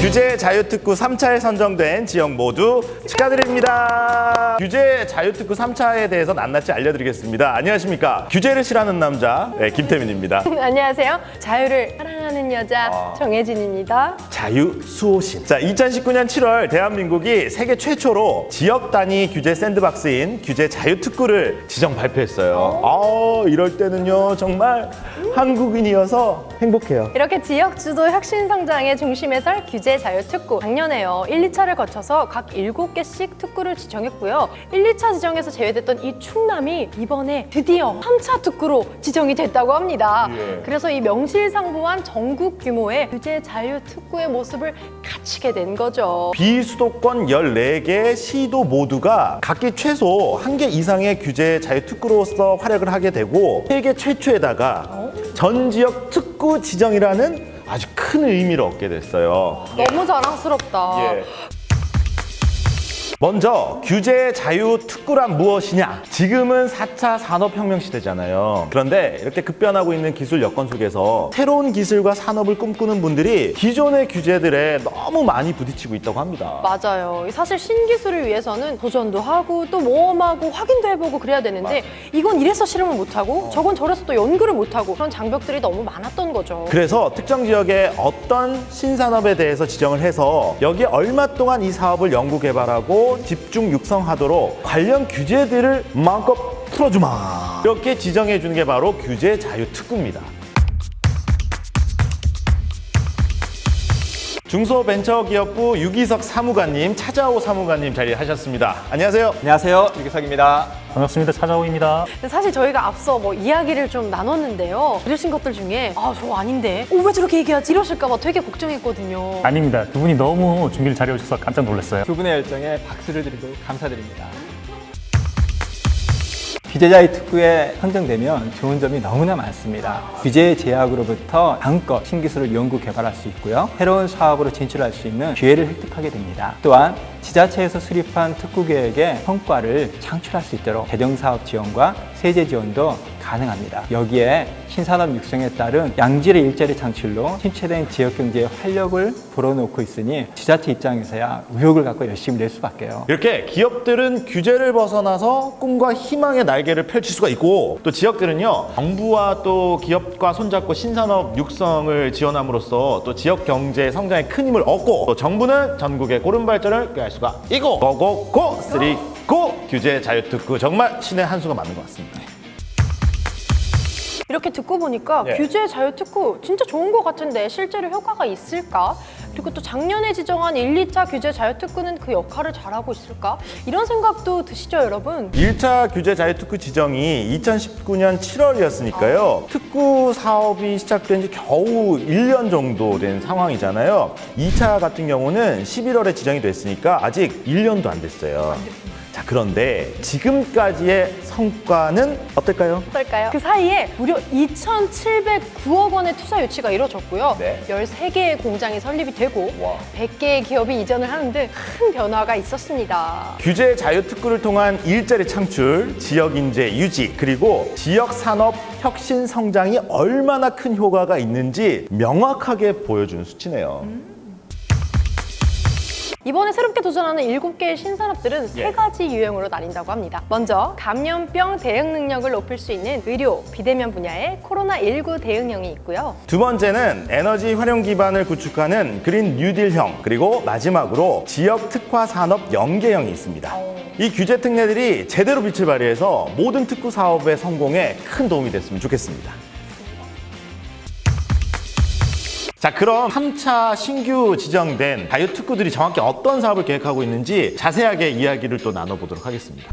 규제 자유특구 3차에 선정된 지역 모두 축하드립니다. 규제 자유특구 3차에 대해서 낱낱이 알려드리겠습니다. 안녕하십니까. 규제를 싫어하는 남자 김태민입니다. 안녕하세요. 자유를 사랑하는 여자 정혜진입니다. 자유수호신. 자, 2019년 7월 대한민국이 세계 최초로 지역 단위 규제 샌드박스인 규제 자유특구를 지정 발표했어요. 이럴 때는요 정말 한국인이어서 행복해요. 이렇게 지역 주도 혁신 성장의 중심에 설 규제 자유특구. 작년에요. 1, 2차를 거쳐서 각 7개씩 특구를 지정했고요. 1, 2차 지정에서 제외됐던 이 충남이 이번에 드디어 3차 특구로 지정이 됐다고 합니다. 그래서 이 명실상부한 전국 규모의 규제 자유특구의 모습을 갖추게 된 거죠. 비수도권 14개 시도 모두가 각기 최소 1개 이상의 규제 자유특구로서 활약을 하게 되고 세계 최초에다가 전 지역 특구 지정이라는 아주 큰 의미를 얻게 됐어요. 너무 자랑스럽다. 먼저 규제 자유특구란 무엇이냐? 지금은 4차 산업혁명 시대잖아요. 그런데 이렇게 급변하고 있는 기술 여건 속에서 새로운 기술과 산업을 꿈꾸는 분들이 기존의 규제들에 너무 많이 부딪히고 있다고 합니다. 맞아요. 사실 신기술을 위해서는 도전도 하고 또 모험하고 확인도 해보고 그래야 되는데 이건 이래서 실험을 못하고 저건 저래서 또 연구를 못하고 그런 장벽들이 너무 많았던 거죠. 그래서 특정 지역의 어떤 신산업에 대해서 지정을 해서 여기에 얼마 동안 이 사업을 연구 개발하고 집중 육성하도록 관련 규제들을 마음껏 풀어주마. 이렇게 지정해 주는 게 바로 규제 자유특구입니다. 중소벤처기업부 유기석 사무관님, 차자호 사무관님 자리하셨습니다. 안녕하세요. 안녕하세요. 유기석입니다. 반갑습니다. 차자호입니다. 근데 사실 저희가 앞서 이야기를 좀 나눴는데요. 이러신 것들 중에 저 아닌데 왜 저렇게 얘기하지? 이러실까 봐 되게 걱정했거든요. 아닙니다. 두 분이 너무 준비를 잘해 오셔서 깜짝 놀랐어요. 두 분의 열정에 박수를 드리고 감사드립니다. 규제 자유특구에 선정되면 좋은 점이 너무나 많습니다. 규제 제약으로부터 마음껏 신기술을 연구 개발할 수 있고요. 새로운 사업으로 진출할 수 있는 기회를 획득하게 됩니다. 또한 지자체에서 수립한 특구 계획의 성과를 창출할 수 있도록 재정사업 지원과 세제 지원도 가능합니다. 여기에 신산업 육성에 따른 양질의 일자리 창출로 침체된 지역경제의 활력을 불어넣고 있으니 지자체 입장에서야 의욕을 갖고 열심히 낼 수밖에요. 이렇게 기업들은 규제를 벗어나서 꿈과 희망의 날개를 펼칠 수가 있고 또 지역들은요 정부와 또 기업과 손잡고 신산업 육성을 지원함으로써 또 지역 경제 성장에 큰 힘을 얻고 또 정부는 전국의 고른 발전을 꾀할 수가 있고 고고고 쓰리 고 규제 자유특구 정말 신의 한 수가 맞는 것 같습니다. 이렇게 듣고 보니까 규제 자유특구 진짜 좋은 것 같은데 실제로 효과가 있을까? 그리고 또 작년에 지정한 1, 2차 규제 자유특구는 그 역할을 잘하고 있을까? 이런 생각도 드시죠, 여러분? 1차 규제 자유특구 지정이 2019년 7월이었으니까요. 특구 사업이 시작된 지 겨우 1년 정도 된 상황이잖아요. 2차 같은 경우는 11월에 지정이 됐으니까 아직 1년도 안 됐어요. 자, 그런데 지금까지의 성과는 어떨까요? 어떨까요? 그 사이에 무려 2,709억 원의 투자 유치가 이루어졌고요. 13개의 공장이 설립이 되고 100개의 기업이 이전을 하는 등 큰 변화가 있었습니다. 규제 자유특구를 통한 일자리 창출, 지역 인재 유지, 그리고 지역 산업 혁신 성장이 얼마나 큰 효과가 있는지 명확하게 보여주는 수치네요. 이번에 새롭게 도전하는 7개의 신산업들은 3가지 유형으로 나뉜다고 합니다. 먼저 감염병 대응 능력을 높일 수 있는 의료, 비대면 분야의 코로나19 대응형이 있고요. 두 번째는 에너지 활용 기반을 구축하는 그린 뉴딜형, 그리고 마지막으로 지역 특화 산업 연계형이 있습니다. 이 규제 특례들이 제대로 빛을 발휘해서 모든 특구 사업의 성공에 큰 도움이 됐으면 좋겠습니다. 자, 그럼 3차 신규 지정된 자유특구들이 정확히 어떤 사업을 계획하고 있는지 자세하게 이야기를 또 나눠보도록 하겠습니다.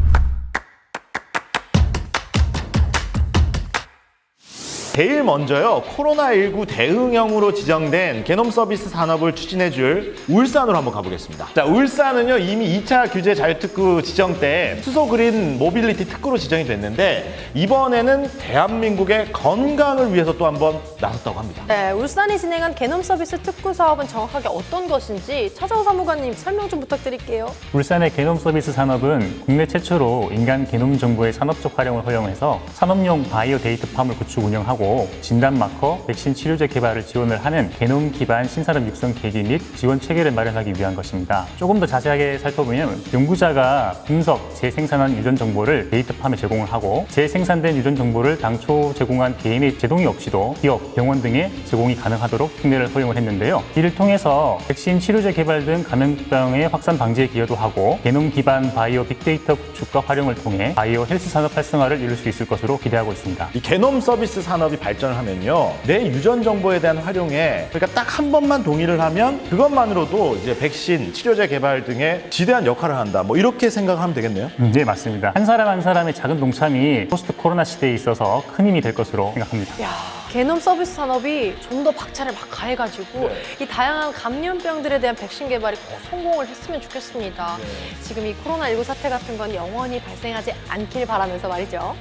제일 먼저요, 코로나19 대응형으로 지정된 게놈 서비스 산업을 추진해줄 울산으로 한번 가보겠습니다. 자, 울산은요 이미 2차 규제 자유특구 지정 때 수소 그린 모빌리티 특구로 지정이 됐는데 이번에는 대한민국의 건강을 위해서 또 한번 나섰다고 합니다. 네, 울산이 진행한 게놈 서비스 특구 사업은 정확하게 어떤 것인지 차자호 사무관님 설명 좀 부탁드릴게요. 울산의 게놈 서비스 산업은 국내 최초로 인간 게놈 정보의 산업적 활용을 허용해서 산업용 바이오 데이터 팜을 구축 운영하고 하고 진단 마커, 백신 치료제 개발을 지원을 하는 게놈 기반 신산업 육성 계기 및 지원 체계를 마련하기 위한 것입니다. 조금 더 자세하게 살펴보면 연구자가 분석, 재생산한 유전 정보를 데이터팜에 제공을 하고 재생산된 유전 정보를 당초 제공한 개인의 제동이 없이도 기업, 병원 등에 제공이 가능하도록 특례를 허용을 했는데요. 이를 통해서 백신 치료제 개발 등 감염병의 확산 방지에 기여도 하고 게놈 기반 바이오 빅데이터 구축과 활용을 통해 바이오 헬스 산업 활성화를 이룰 수 있을 것으로 기대하고 있습니다. 이 게놈 서비스 산업이 발전을 하면요, 내 유전 정보에 대한 활용에 그러니까 딱 한 번만 동의를 하면 그것만으로도 이제 백신, 치료제 개발 등에 지대한 역할을 한다. 뭐 이렇게 생각하면 되겠네요. 네, 맞습니다. 한 사람 한 사람의 작은 동참이 포스트 코로나 시대에 있어서 큰 힘이 될 것으로 생각합니다. 야, 게놈 서비스 산업이 좀 더 박차를 막 가해가지고 이 다양한 감염병들에 대한 백신 개발이 꼭 성공을 했으면 좋겠습니다. 지금 이 코로나19 사태 같은 건 영원히 발생하지 않길 바라면서 말이죠.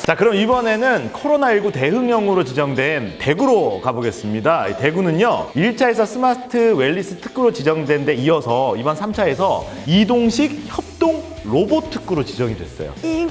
자, 그럼 이번에는 코로나19 대응형으로 지정된 대구로 가보겠습니다. 이 대구는요, 1차에서 스마트 웰리스 특구로 지정된 데 이어서 이번 3차에서 이동식 협동 로봇 특구로 지정이 됐어요. 이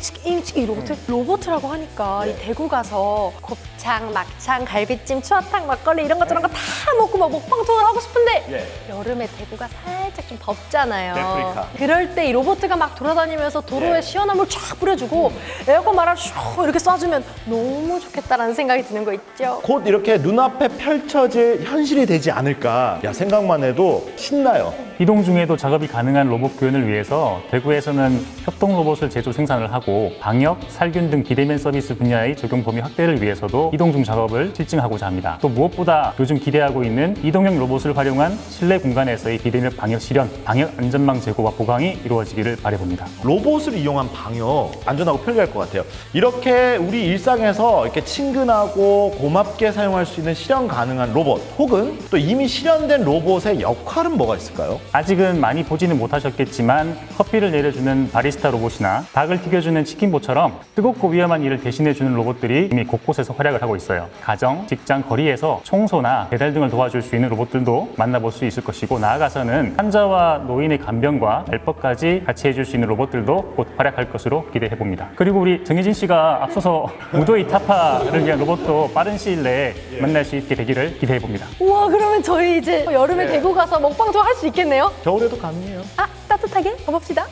로봇이라고 하니까 이 대구 가서 곱창, 막창, 갈비찜, 추어탕, 막걸리 이런 것 저런 거 다 먹고 막 먹방 투어를 하고 싶은데 여름에 대구가 살짝 좀 덥잖아요. 아프리카. 그럴 때 이 로봇가 막 돌아다니면서 도로에 시원한 물 쫙 뿌려주고 에어컨 바람 슉 이렇게 쏴주면 너무 좋겠다라는 생각이 드는 거 있죠. 곧 이렇게 눈앞에 펼쳐질 현실이 되지 않을까. 야, 생각만 해도 신나요. 이동 중에도 작업이 가능한 로봇 구현을 위해서 대구에서는 협동 로봇을 제조 생산을 하고 방역, 살균 등 비대면 서비스 분야의 적용 범위 확대를 위해서도 이동 중 작업을 실증하고자 합니다. 또 무엇보다 요즘 기대하고 있는 이동형 로봇을 활용한 실내 공간에서의 비대면 방역 실현, 방역 안전망 제고와 보강이 이루어지기를 바라봅니다. 로봇을 이용한 방역, 안전하고 편리할 것 같아요. 이렇게 우리 일상에서 이렇게 친근하고 고맙게 사용할 수 있는 실현 가능한 로봇, 혹은 또 이미 실현된 로봇의 역할은 뭐가 있을까요? 아직은 많이 보지는 못하셨겠지만 커피를 내려주는 바리스타 로봇이나 닭을 튀겨주는 치킨봇처럼 뜨겁고 위험한 일을 대신해주는 로봇들이 이미 곳곳에서 활약을 하고 있어요. 가정, 직장, 거리에서 청소나 배달 등을 도와줄 수 있는 로봇들도 만나볼 수 있을 것이고, 나아가서는 환자와 노인의 간병과 말법까지 같이 해줄 수 있는 로봇들도 곧 활약할 것으로 기대해봅니다. 그리고 우리 정혜진 씨가 앞서서 무더위 타파를 위한 로봇도 빠른 시일 내에 만날 수 있게 되기를 기대해봅니다. 우와, 그러면 저희 이제 여름에 대구 가서 먹방 투어 할 수 있겠네요? 겨울에도 가능해요. 아, 따뜻하게 가봅시다.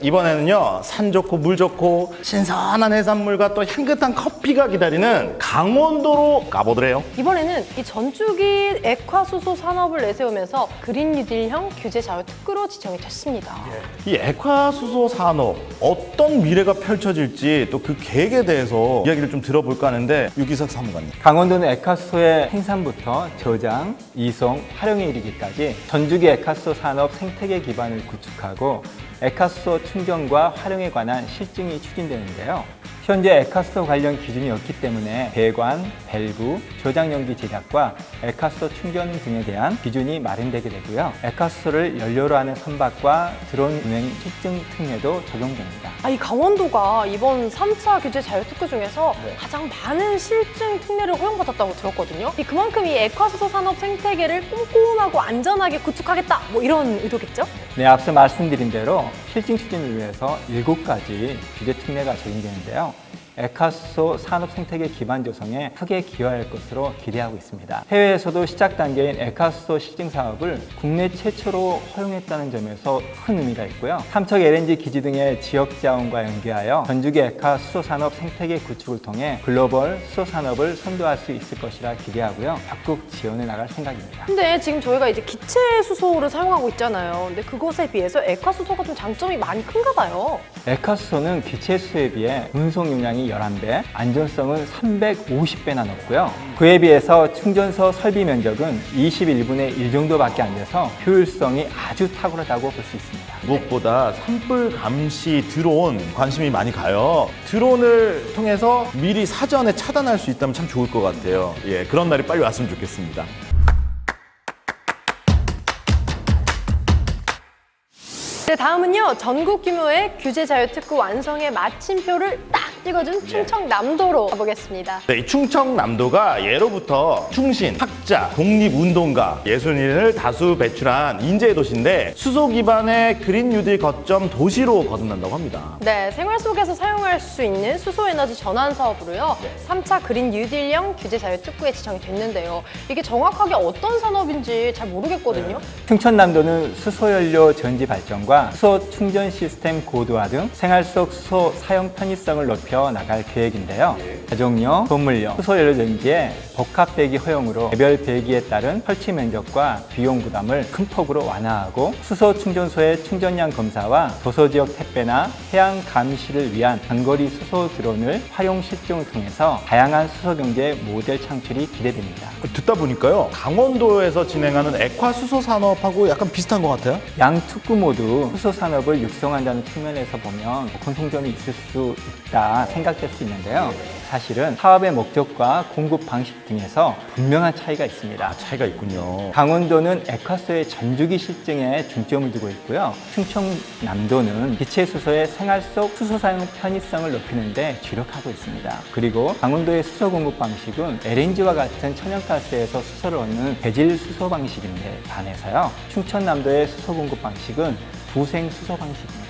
이번에는요, 산 좋고 물 좋고 신선한 해산물과 또 향긋한 커피가 기다리는 강원도로 가보더래요. 이번에는 이 전주기 액화수소 산업을 내세우면서 그린 뉴딜형 규제 자유 특구로 지정이 됐습니다. 이 액화수소 산업, 어떤 미래가 펼쳐질지 또 그 계획에 대해서 이야기를 좀 들어볼까 하는데, 유기석 사무관님. 강원도는 액화수소의 생산부터 저장, 이송, 활용에 이르기까지 전주기 액화수소 산업 생태계 기반을 구축하고 액화수소 충전과 활용에 관한 실증이 추진되는데요. 현재 액화수소 관련 기준이 없기 때문에 배관, 밸브, 저장용기 제작과 액화수소 충전 등에 대한 기준이 마련되게 되고요. 액화수소를 연료로 하는 선박과 드론 운행 실증 특례도 적용됩니다. 이 강원도가 이번 3차 규제 자유특구 중에서 가장 많은 실증 특례를 허용받았다고 들었거든요. 그만큼 이 액화수소 산업 생태계를 꼼꼼하고 안전하게 구축하겠다, 뭐 이런 의도겠죠? 네, 앞서 말씀드린 대로 실증 추진을 위해서 7가지 규제 특례가 적용되는데요. 액화수소 산업 생태계 기반 조성에 크게 기여할 것으로 기대하고 있습니다. 해외에서도 시작 단계인 액화수소 실증 사업을 국내 최초로 허용했다는 점에서 큰 의미가 있고요. 삼척 LNG 기지 등의 지역 자원과 연계하여 전주기 액화수소 산업 생태계 구축을 통해 글로벌 수소 산업을 선도할 수 있을 것이라 기대하고요. 적극 지원해 나갈 생각입니다. 근데 지금 저희가 이제 기체 수소를 사용하고 있잖아요. 근데 그것에 비해서 액화수소가 좀 장점이 많이 큰가 봐요. 액화수소는 기체 수소에 비해 운송 용량이 11배, 안전성은 350배나 높고요. 그에 비해서 충전소 설비 면적은 21분의 1 정도밖에 안 돼서 효율성이 아주 탁월하다고 볼 수 있습니다. 무엇보다 산불 감시 드론 관심이 많이 가요. 드론을 통해서 미리 사전에 차단할 수 있다면 참 좋을 것 같아요. 예, 그런 날이 빨리 왔으면 좋겠습니다. 네, 다음은요, 전국 규모의 규제 자유 특구 완성의 마침표를 딱 찍어준 충청남도로 가보겠습니다. 네, 이 충청남도가 예로부터 충신, 학자, 독립운동가, 예술인을 다수 배출한 인재의 도시인데 수소 기반의 그린 뉴딜 거점 도시로 거듭난다고 합니다. 네, 생활 속에서 사용할 수 있는 수소에너지 전환 사업으로요. 3차 그린 뉴딜형 규제 자유 특구에 지정이 됐는데요. 이게 정확하게 어떤 산업인지 잘 모르겠거든요. 충청남도는 수소연료 전지 발전과 수소 충전 시스템 고도화 등 생활 속 수소 사용 편의성을 높여 나갈 계획인데요. 가정용, 건물용, 수소연료 전지의 복합 배기 허용으로 개별 배기에 따른 설치 면적과 비용 부담을 큰 폭으로 완화하고 수소 충전소의 충전량 검사와 도서 지역 택배나 해양 감시를 위한 장거리 수소 드론을 활용 실증을 통해서 다양한 수소 경제 모델 창출이 기대됩니다. 듣다 보니까요, 강원도에서 진행하는 액화 수소 산업하고 약간 비슷한 것 같아요. 양 특구 모두 수소 산업을 육성한다는 측면에서 보면 공통점이 있을 수 있다 생각될 수 있는데요. 사실은 사업의 목적과 공급 방식 등에서 분명한 차이가 있습니다. 차이가 있군요. 강원도는 액화수의 전주기 실증에 중점을 두고 있고요. 충청남도는 기체 수소의 생활 속 수소 사용 편의성을 높이는 데 주력하고 있습니다. 그리고 강원도의 수소 공급 방식은 LNG와 같은 천연가스에서 수소를 얻는 배질 수소 방식인데 반해서요. 충청남도의 수소 공급 방식은 부생 수소 방식입니다.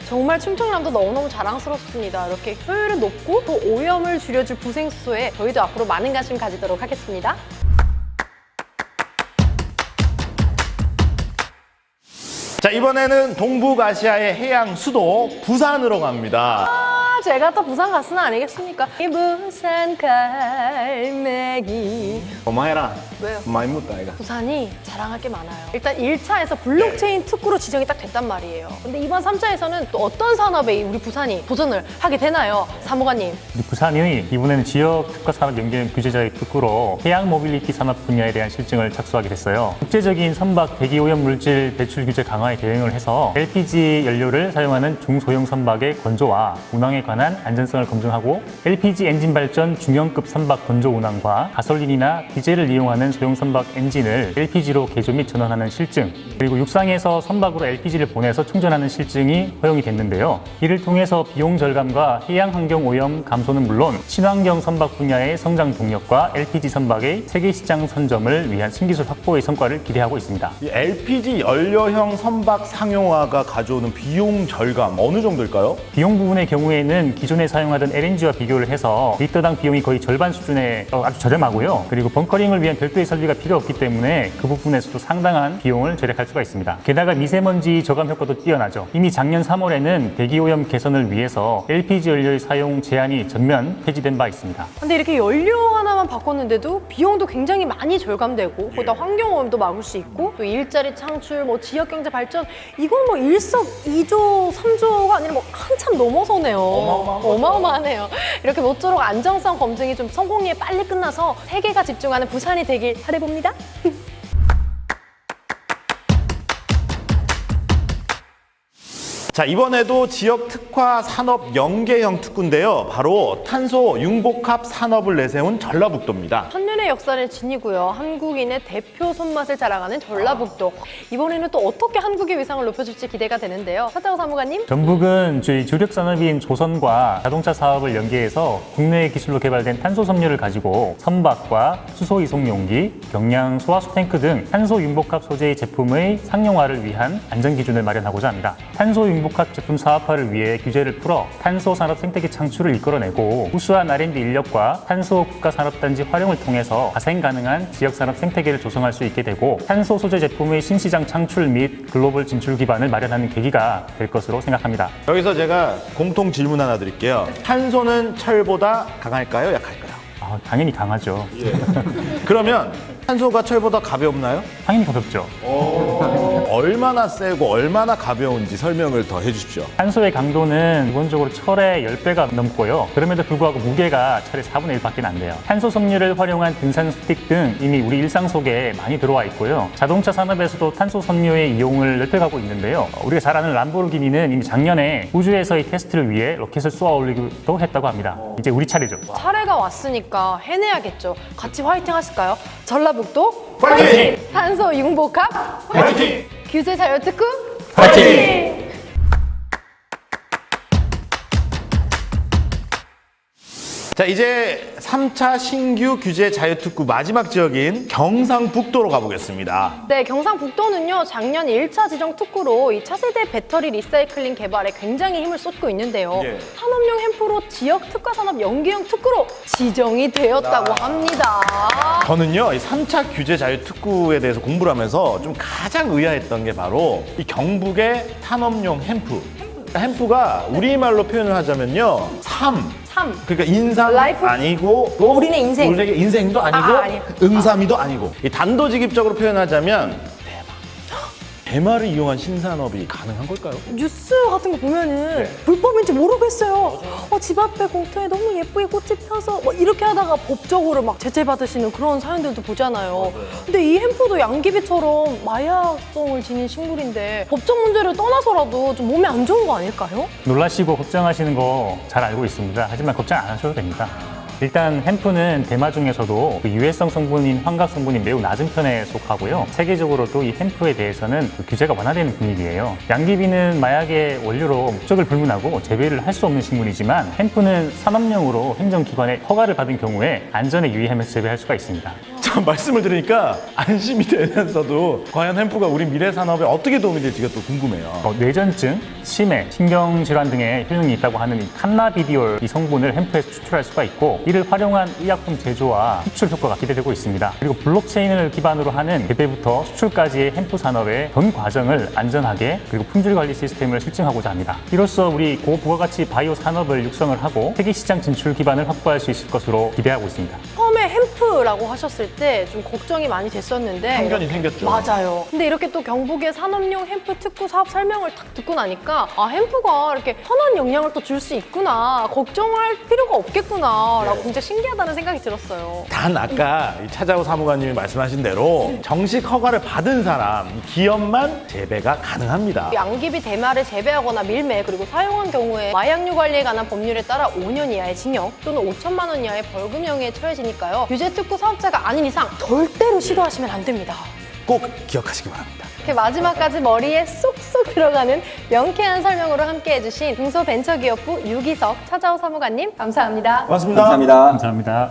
정말 충청남도 너무너무 자랑스럽습니다. 이렇게 효율은 높고 또 오염을 줄여줄 부생수소에 저희도 앞으로 많은 관심 가지도록 하겠습니다. 자, 이번에는 동북아시아의 해양 수도 부산으로 갑니다. 제가 또 부산 가수는 아니겠습니까? 이 부산 갈매기. 고마해라. 왜요? 많이 묻다, 이가. 부산이 자랑할 게 많아요. 일단 1차에서 블록체인 특구로 지정이 딱 됐단 말이에요. 근데 이번 3차에서는 또 어떤 산업에 우리 부산이 도전을 하게 되나요? 사무관님. 우리 부산이 이번에는 지역 특화 산업 연계형 규제자의 특구로 해양 모빌리티 산업 분야에 대한 실증을 착수하게 됐어요. 국제적인 선박 대기 오염 물질 배출 규제 강화에 대응을 해서 LPG 연료를 사용하는 중소형 선박의 건조와 운항에 관한 안전성을 검증하고 LPG 엔진 발전 중형급 선박 건조 운항과 가솔린이나 디젤을 이용하는 소형 선박 엔진을 LPG로 개조 및 전환하는 실증, 그리고 육상에서 선박으로 LPG를 보내서 충전하는 실증이 허용이 됐는데요. 이를 통해서 비용 절감과 해양 환경 오염 감소는 물론 친환경 선박 분야의 성장 동력과 LPG 선박의 세계 시장 선점을 위한 신기술 확보의 성과를 기대하고 있습니다. 이 LPG 연료형 선박 상용화가 가져오는 비용 절감 어느 정도일까요? 비용 부분의 경우에는 기존에 사용하던 LNG와 비교를 해서 리터당 비용이 거의 절반 수준에 아주 저렴하고요. 그리고 벙커링을 위한 별도의 설비가 필요 없기 때문에 그 부분에서도 상당한 비용을 절약할 수가 있습니다. 게다가 미세먼지 저감 효과도 뛰어나죠. 이미 작년 3월에는 대기오염 개선을 위해서 LPG 연료의 사용 제한이 전면 폐지된 바 있습니다. 근데 이렇게 연료 하나만 바꿨는데도 비용도 굉장히 많이 절감되고 거기다 환경오염도 막을 수 있고 또 일자리 창출, 뭐 지역경제 발전 이건 뭐 일석이조, 삼조가 아니라 뭐 한참 넘어서네요. 어마어마하네요. 이렇게 모쪼록 안정성 검증이 좀 성공리에 빨리 끝나서 세계가 집중하는 부산이 되길 바라봅니다. 자, 이번에도 지역 특화 산업 연계형 특구인데요. 바로 탄소 융복합 산업을 내세운 전라북도입니다. 천년의 역사를 지니고요. 한국인의 대표 손맛을 자랑하는 전라북도. 이번에는 또 어떻게 한국의 위상을 높여줄지 기대가 되는데요. 차장호 사무관님. 전북은 저희 주력 산업인 조선과 자동차 사업을 연계해서 국내 기술로 개발된 탄소 섬유를 가지고 선박과 수소 이송 용기, 경량 소화수 탱크 등 탄소 융복합 소재의 제품의 상용화를 위한 안전 기준을 마련하고자 합니다. 탄소 융복합 제품 사업화를 위해 규제를 풀어 탄소 산업 생태계 창출을 이끌어내고 우수한 R&D 인력과 탄소 국가 산업단지 활용을 통해서 자생 가능한 지역 산업 생태계를 조성할 수 있게 되고 탄소 소재 제품의 신시장 창출 및 글로벌 진출 기반을 마련하는 계기가 될 것으로 생각합니다. 여기서 제가 공통 질문 하나 드릴게요. 탄소는 철보다 강할까요? 약할까요? 당연히 강하죠. 그러면 탄소가 철보다 가볍나요? 당연히 가볍죠. 얼마나 세고 얼마나 가벼운지 설명을 더 해주십시오. 탄소의 강도는 기본적으로 철의 10배가 넘고요. 그럼에도 불구하고 무게가 철의 4분의 1밖에 안 돼요. 탄소 섬유를 활용한 등산 스틱 등 이미 우리 일상 속에 많이 들어와 있고요. 자동차 산업에서도 탄소 섬유의 이용을 넓혀가고 있는데요. 우리가 잘 아는 람보르기니는 이미 작년에 우주에서의 테스트를 위해 로켓을 쏘아 올리기도 했다고 합니다. 이제 우리 차례죠. 차례가 왔으니까 해내야겠죠. 같이 화이팅 하실까요? 전라북도 파이팅! 탄소 융복합 파이팅! 규제 자유 특구 파이팅! 자, 이제 3차 신규 규제 자유특구 마지막 지역인 경상북도로 가보겠습니다. 네, 경상북도는요, 작년 1차 지정 특구로 이 차세대 배터리 리사이클링 개발에 굉장히 힘을 쏟고 있는데요. 예. 산업용 햄프로 지역 특화 산업 연계형 특구로 지정이 되었다고 합니다. 저는요, 이 3차 규제 자유특구에 대해서 공부를 하면서 좀 가장 의아했던 게 바로 이 경북의 산업용 햄프. 햄프가 우리말로 표현을 하자면요, 삶. 그러니까 인삼 라이프? 아니고 뭐 우리네 인생. 우리네 인생도 아니고 아니. 응삼이도 아니고 이 단도직입적으로 표현하자면 대마를 이용한 신산업이 가능한 걸까요? 뉴스 같은 거 보면은 불법인지 모르겠어요. 집 앞에 공터에 너무 예쁘게 꽃이 펴서 이렇게 하다가 법적으로 막 제재받으시는 그런 사연들도 보잖아요. 근데 이 햄프도 양귀비처럼 마약성을 지닌 식물인데 법적 문제를 떠나서라도 좀 몸에 안 좋은 거 아닐까요? 놀라시고 걱정하시는 거 잘 알고 있습니다. 하지만 걱정 안 하셔도 됩니다. 일단 햄프는 대마 중에서도 그 유해성 성분인 환각 성분이 매우 낮은 편에 속하고요. 세계적으로도 이 햄프에 대해서는 규제가 완화되는 분위기예요. 양귀비는 마약의 원료로 목적을 불문하고 재배를 할 수 없는 식물이지만 햄프는 산업용으로 행정기관의 허가를 받은 경우에 안전에 유의하면서 재배할 수가 있습니다. 참 말씀을 들으니까 안심이 되면서도 과연 햄프가 우리 미래 산업에 어떻게 도움이 될지가 또 궁금해요. 뇌전증, 치매, 신경질환 등의 효능이 있다고 하는 이 칸나비디올 이 성분을 햄프에서 추출할 수가 있고 이를 활용한 의약품 제조와 수출 효과가 기대되고 있습니다. 그리고 블록체인을 기반으로 하는 재배부터 수출까지의 햄프 산업의 전 과정을 안전하게 그리고 품질 관리 시스템을 실증하고자 합니다. 이로써 우리 고부가가치 바이오 산업을 육성을 하고 세계 시장 진출 기반을 확보할 수 있을 것으로 기대하고 있습니다. 처음에 햄프라고 하셨을 때 좀 걱정이 많이 됐었는데 편견이 생겼죠. 맞아요. 근데 이렇게 또 경북의 산업용 햄프 특구 사업 설명을 딱 듣고 나니까 햄프가 이렇게 편한 영향을 또 줄 수 있구나, 걱정할 필요가 없겠구나 라고 굉장히 신기하다는 생각이 들었어요. 단 아까 이 차자우 사무관님이 말씀하신 대로 정식 허가를 받은 사람, 기업만 재배가 가능합니다. 양귀비 대마를 재배하거나 밀매 그리고 사용한 경우에 마약류 관리에 관한 법률에 따라 5년 이하의 징역 또는 5천만 원 이하의 벌금형에 처해지니까요. 규제 특구 사업자가 아닌 이상 절대로 시도하시면 안 됩니다. 꼭 기억하시기 바랍니다. 이렇게 마지막까지 머리에 쏙쏙 들어가는 명쾌한 설명으로 함께 해주신 중소벤처기업부 유기석 차자우 사무관님 감사합니다. 고맙습니다. 감사합니다. 감사합니다.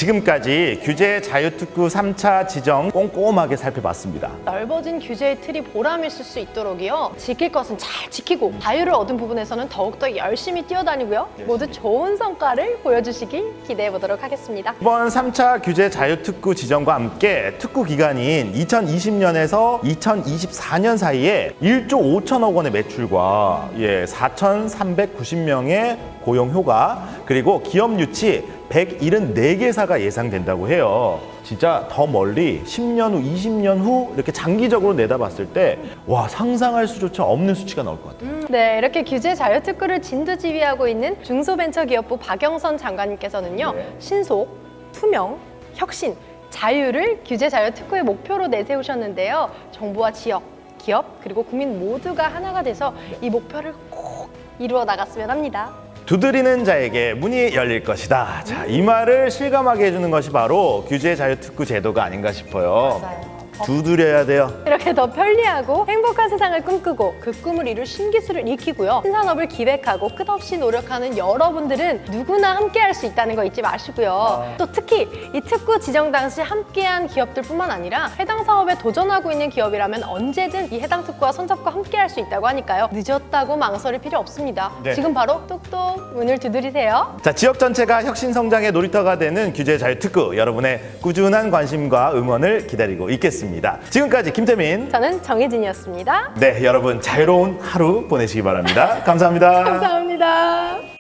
지금까지 규제 자유특구 3차 지정 꼼꼼하게 살펴봤습니다. 넓어진 규제의 틀이 보람 있을 수 있도록이요. 지킬 것은 잘 지키고 자유를 얻은 부분에서는 더욱더 열심히 뛰어다니고요. 모두 좋은 성과를 보여주시길 기대해 보도록 하겠습니다. 이번 3차 규제 자유특구 지정과 함께 특구 기간인 2020년에서 2024년 사이에 1조 5천억 원의 매출과 4,390명의 고용 효과 그리고 기업 유치 174개사가 예상된다고 해요. 진짜 더 멀리 10년 후, 20년 후 이렇게 장기적으로 내다봤을 때 와, 상상할 수조차 없는 수치가 나올 것 같아요. 네, 이렇게 규제 자유특구를 진두지휘하고 있는 중소벤처기업부 박영선 장관님께서는요. 신속, 투명, 혁신, 자유를 규제 자유특구의 목표로 내세우셨는데요. 정부와 지역, 기업, 그리고 국민 모두가 하나가 돼서 이 목표를 꼭 이루어 나갔으면 합니다. 두드리는 자에게 문이 열릴 것이다. 자, 이 말을 실감하게 해주는 것이 바로 규제 자유특구 제도가 아닌가 싶어요. 맞아요. 두드려야 돼요. 이렇게 더 편리하고 행복한 세상을 꿈꾸고 그 꿈을 이룰 신기술을 익히고요. 신산업을 기획하고 끝없이 노력하는 여러분들은 누구나 함께할 수 있다는 거 잊지 마시고요. 또 특히 이 특구 지정 당시 함께한 기업들뿐만 아니라 해당 사업에 도전하고 있는 기업이라면 언제든 이 해당 특구와 손잡고 함께할 수 있다고 하니까요. 늦었다고 망설일 필요 없습니다. 네. 지금 바로 뚝뚝 문을 두드리세요. 자, 지역 전체가 혁신 성장의 놀이터가 되는 규제 자유특구 여러분의 꾸준한 관심과 응원을 기다리고 있겠습니다. 지금까지 김태민. 저는 정혜진이었습니다. 네, 여러분 자유로운 하루 보내시기 바랍니다. 감사합니다. 감사합니다.